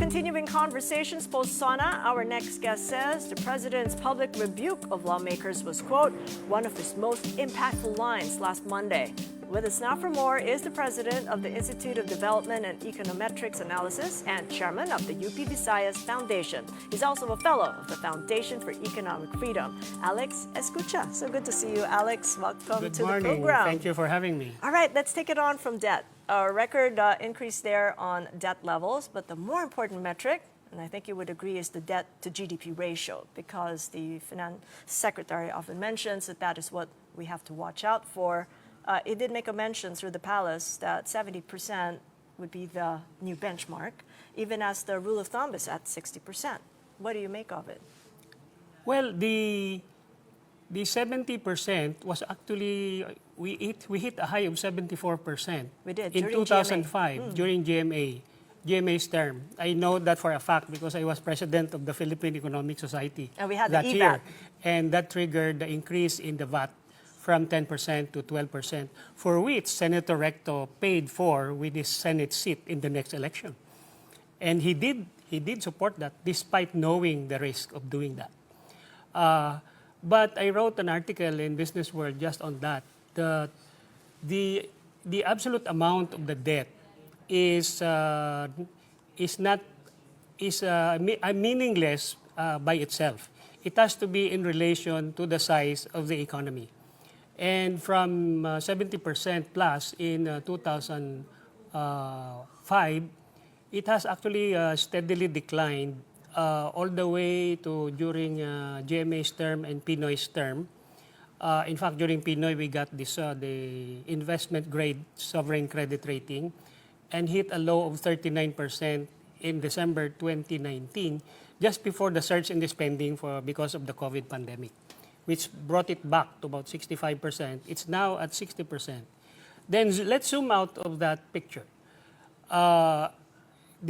continuing conversations post-SONA, our next guest says the president's public rebuke of lawmakers was, quote, one of his most impactful lines last Monday. With us now for more is the president of the Institute of Development and Econometrics Analysis and chairman of the UP Visayas Foundation. He's also a fellow of the Foundation for Economic Freedom, Alex Escucha. So good to see you, Alex. Welcome to the program. Good morning. Thank you for having me. All right, let's take it on from debt. A record increase there on debt levels, but the more important metric, and I think you would agree, is the debt-to-GDP ratio, because the finance secretary often mentions that that is what we have to watch out for. It did make a mention through the palace that 70% would be the new benchmark, even as the rule of thumb is at 60%. What do you make of it? Well, the 70% was actually, we hit a high of 74%. We did, in during 2005, during GMA's term. I know that for a fact because I was president of the Philippine Economic Society and we had that the year. And that triggered the increase in the VAT from 10% to 12%, for which Senator Recto paid for with his Senate seat in the next election. And he did support that despite knowing the risk of doing that. But I wrote an article in Business World just on that. The absolute amount of the debt is meaningless by itself. It has to be in relation to the size of the economy. And from 70% plus in 2005, it has actually steadily declined all the way to during GMA's term and Pinoy's term. In fact, during Pinoy, we got this the investment grade sovereign credit rating and hit a low of 39% in December 2019, just before the surge in the spending because of the COVID pandemic, which brought it back to about 65%. It's now at 60%. Then let's zoom out of that picture. The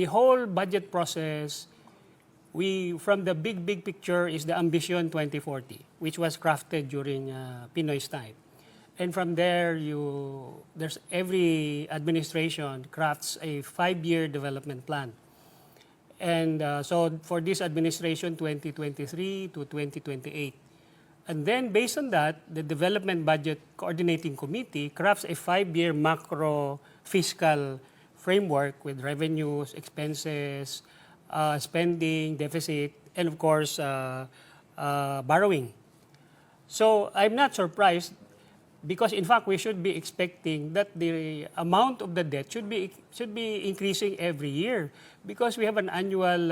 whole budget process, from the big picture is the Ambition 2040, which was crafted during Pinoy's time. And from there, there's every administration crafts a 5-year development plan. And so for this administration, 2023 to 2028. And then based on that, the Development Budget Coordinating Committee crafts a 5-year macro fiscal framework with revenues, expenses, spending, deficit, and of course, borrowing. So I'm not surprised because in fact we should be expecting that the amount of the debt should be increasing every year because we have an annual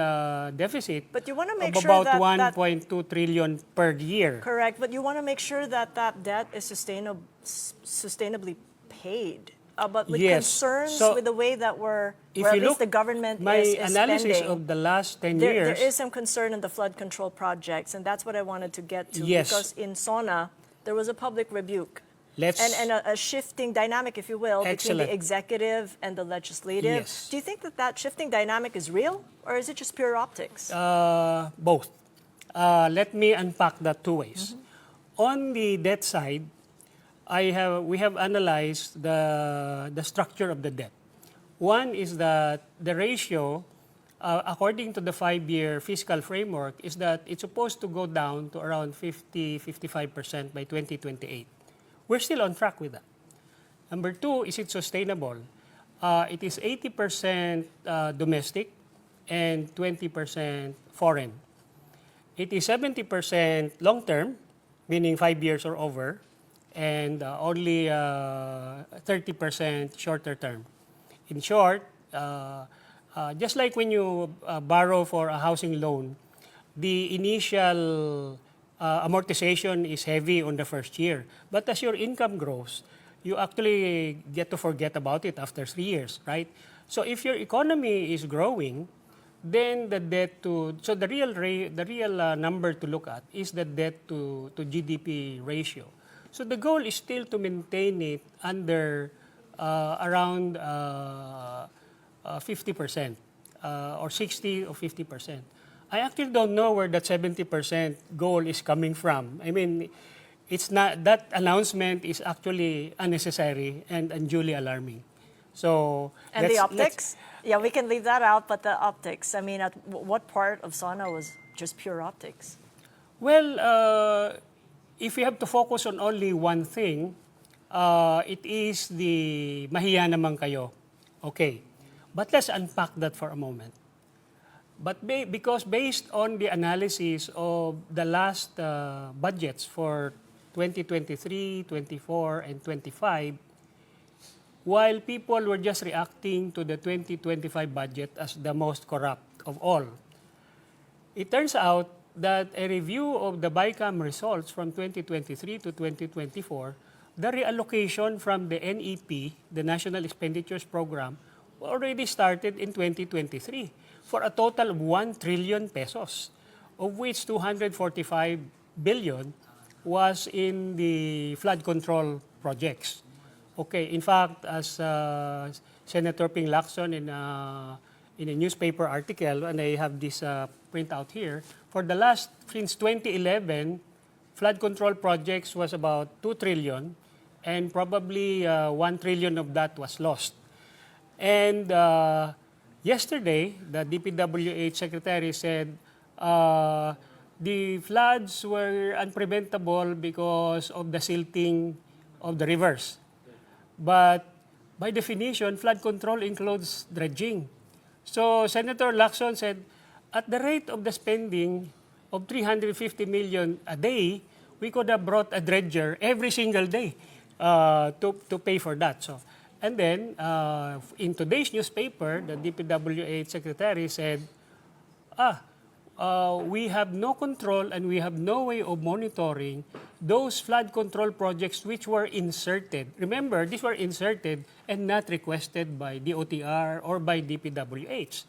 deficit but you want to make of sure about 1.2 trillion per year. Correct, but you want to make sure that that debt is sustainably paid. But with concerns with the way that or at least the government is analysis spending, of the last 10 years. There is some concern in the flood control projects, and that's what I wanted to get to. Yes. Because in SONA, there was a public rebuke. And a shifting dynamic, if you will, between the executive and the legislative. Yes. Do you think that shifting dynamic is real, or is it just pure optics? Both. Let me unpack that two ways. On the debt side, we have analyzed the structure of the debt. One is that the ratio, according to the 5-year fiscal framework, is that it's supposed to go down to around 50-55% by 2028. We're still on track with that. Number two, is it sustainable? It is 80% domestic and 20% foreign. It is 70% long-term, meaning 5 years or over, and only 30% shorter term. In short, just like when you borrow for a housing loan, the initial amortization is heavy on the first year. But as your income grows, you actually get to forget about it after 3 years, right? So if your economy is growing, then the real number to look at is the debt to GDP ratio. So the goal is still to maintain it under around 50% or 60 or 50%. I actually don't know where that 70% goal is coming from. I mean, it's not, that announcement is actually unnecessary and unduly alarming. So and the optics? Yeah, we can leave that out, but the optics. I mean, at what part of SONA was just pure optics? Well, if we have to focus on only one thing, it is the mahiya naman kayo. Okay. But let's unpack that for a moment. But because based on the analysis of the last budgets for 2023, 24, and 25, while people were just reacting to the 2025 budget as the most corrupt of all, it turns out that a review of the BICAM results from 2023 to 2024, the reallocation from the NEP, the National Expenditures Program, already started in 2023 for a total of 1 trillion pesos, of which 245 billion was in the flood control projects. Okay, in fact, as Senator Ping Lacson in a newspaper article, and I have this printout here, for the last, since 2011, flood control projects was about 2 trillion, and probably 1 trillion of that was lost. And yesterday, the DPWH secretary said the floods were unpreventable because of the silting of the rivers. But by definition, flood control includes dredging. So Senator Lacson said, at the rate of the spending of 350 million a day, we could have brought a dredger every single day to pay for that. So, and then in today's newspaper, the DPWH secretary said, we have no control and we have no way of monitoring those flood control projects which were inserted. Remember, these were inserted and not requested by DOTR or by DPWH.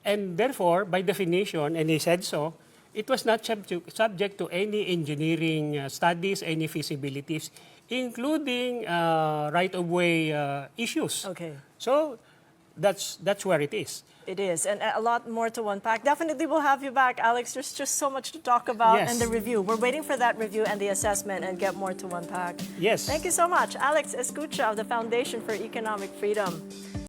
And therefore, by definition, and he said so, it was not subject to any engineering studies, any feasibilities, including right-of-way issues. Okay. So that's where it is. It is, and a lot more to unpack. Definitely we'll have you back, Alex. There's just so much to talk about, Yes. and the review. We're waiting for that review and the assessment and get more to unpack. Yes. Thank you so much. Alex Escucha of the Foundation for Economic Freedom.